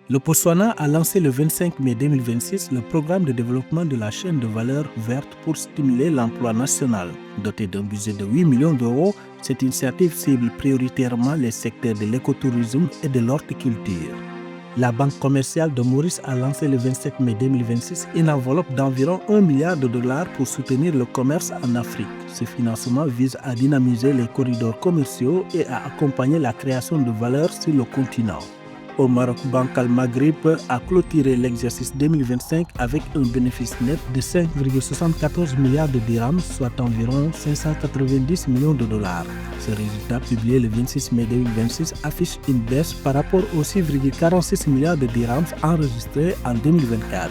Le Botswana a lancé le 25 mai 2026 le programme de développement de la chaîne de valeur verte pour stimuler l'emploi national. Doté d'un budget de 8 millions d'euros, cette initiative cible prioritairement les secteurs de l'écotourisme et de l'horticulture. La Banque commerciale de Maurice a lancé le 27 mai 2026 une enveloppe d'environ 1 milliard de dollars pour soutenir le commerce en Afrique. Ce financement vise à dynamiser les corridors commerciaux et à accompagner la création de valeur sur le continent. Au Maroc, Banque Al Maghrib a clôturé l'exercice 2025 avec un bénéfice net de 5,74 milliards de dirhams, soit environ 590 millions de dollars. Ce résultat, publié le 26 mai 2026, affiche une baisse par rapport aux 6,46 milliards de dirhams enregistrés en 2024.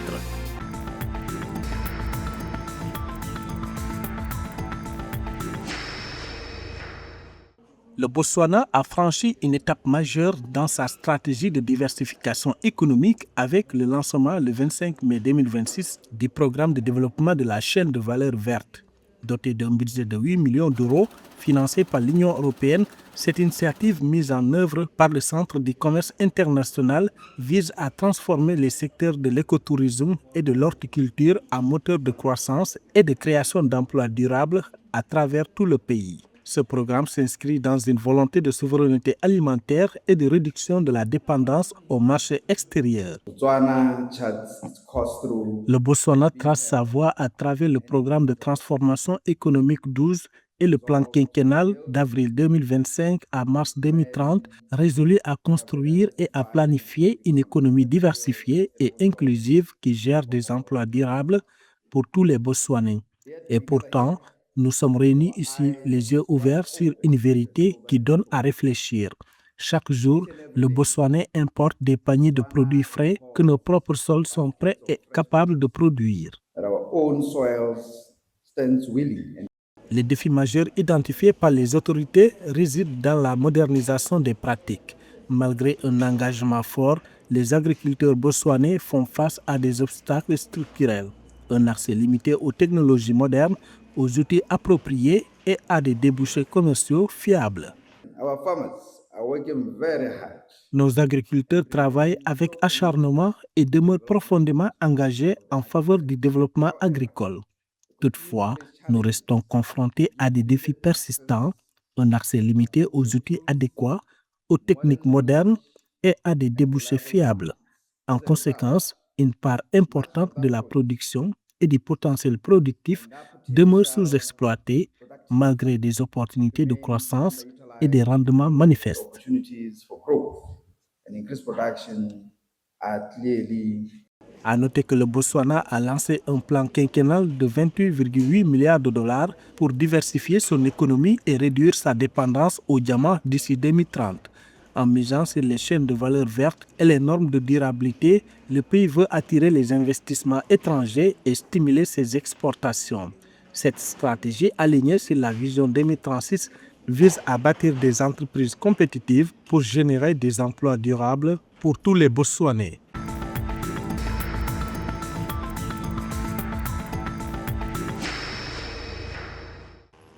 Le Botswana a franchi une étape majeure dans sa stratégie de diversification économique avec le lancement le 25 mai 2026 du programme de développement de la chaîne de valeur verte. Doté d'un budget de 8 millions d'euros financé par l'Union européenne, cette initiative mise en œuvre par le Centre du commerce international vise à transformer les secteurs de l'écotourisme et de l'horticulture en moteur de croissance et de création d'emplois durables à travers tout le pays. Ce programme s'inscrit dans une volonté de souveraineté alimentaire et de réduction de la dépendance au marché extérieur. Le Botswana trace sa voie à travers le programme de transformation économique 12 et le plan quinquennal d'avril 2025 à mars 2030, résolu à construire et à planifier une économie diversifiée et inclusive qui gère des emplois durables pour tous les Botswanais. Et pourtant, nous sommes réunis ici les yeux ouverts sur une vérité qui donne à réfléchir. Chaque jour, le Botswanais importe des paniers de produits frais que nos propres sols sont prêts et capables de produire. Les défis majeurs identifiés par les autorités résident dans la modernisation des pratiques. Malgré un engagement fort, les agriculteurs botswanais font face à des obstacles structurels. Un accès limité aux technologies modernes, aux outils appropriés et à des débouchés commerciaux fiables. Nos agriculteurs travaillent avec acharnement et demeurent profondément engagés en faveur du développement agricole. Toutefois, nous restons confrontés à des défis persistants, un accès limité aux outils adéquats, aux techniques modernes et à des débouchés fiables. En conséquence, une part importante de la production et du potentiel productif demeure sous-exploitée malgré des opportunités de croissance et des rendements manifestes. À noter que le Botswana a lancé un plan quinquennal de 28,8 milliards de dollars pour diversifier son économie et réduire sa dépendance au diamant d'ici 2030. En misant sur les chaînes de valeur vertes et les normes de durabilité, le pays veut attirer les investissements étrangers et stimuler ses exportations. Cette stratégie, alignée sur la vision 2036, vise à bâtir des entreprises compétitives pour générer des emplois durables pour tous les Botswanais.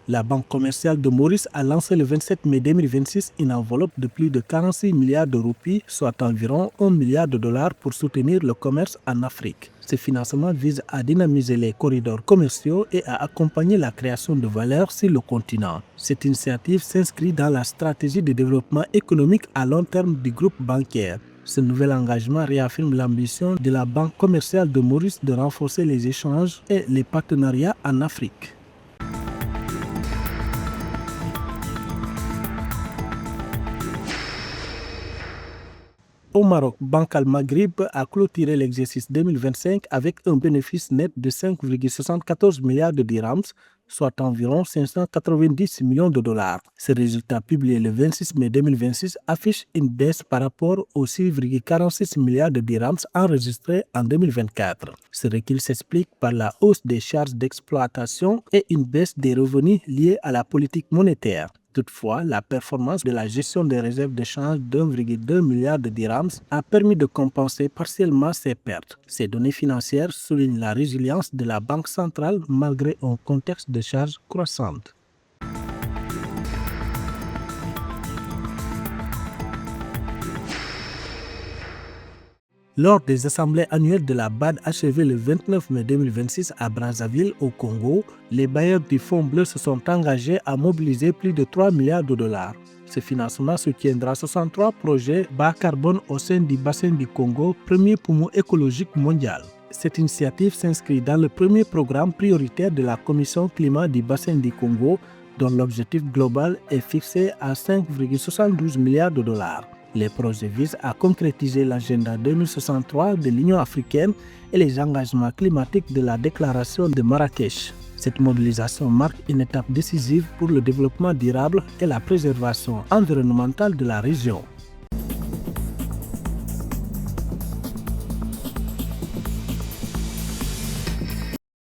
La Banque commerciale de Maurice a lancé le 27 mai 2026 une enveloppe de plus de 46 milliards de roupies, soit environ 1 milliard de dollars pour soutenir le commerce en Afrique. Ce financement vise à dynamiser les corridors commerciaux et à accompagner la création de valeur sur le continent. Cette initiative s'inscrit dans la stratégie de développement économique à long terme du groupe bancaire. Ce nouvel engagement réaffirme l'ambition de la Banque commerciale de Maurice de renforcer les échanges et les partenariats en Afrique. Au Maroc, Banque Al Maghrib a clôturé l'exercice 2025 avec un bénéfice net de 5,74 milliards de dirhams, soit environ 590 millions de dollars. Ce résultat, publié le 26 mai 2026, affiche une baisse par rapport aux 6,46 milliards de dirhams enregistrés en 2024. Ce recul s'explique par la hausse des charges d'exploitation et une baisse des revenus liés à la politique monétaire. Toutefois, la performance de la gestion des réserves de change d'1,2 milliard de dirhams a permis de compenser partiellement ces pertes. Ces données financières soulignent la résilience de la Banque centrale malgré un contexte de charges croissantes. Lors des assemblées annuelles de la BAD achevées le 29 mai 2026 à Brazzaville, au Congo, les bailleurs du Fonds Bleu se sont engagés à mobiliser plus de 3 milliards de dollars. Ce financement soutiendra 63 projets bas carbone au sein du bassin du Congo, premier poumon écologique mondial. Cette initiative s'inscrit dans le premier programme prioritaire de la Commission climat du bassin du Congo, dont l'objectif global est fixé à 5,72 milliards de dollars. Les projets visent à concrétiser l'agenda 2063 de l'Union africaine et les engagements climatiques de la déclaration de Marrakech. Cette mobilisation marque une étape décisive pour le développement durable et la préservation environnementale de la région.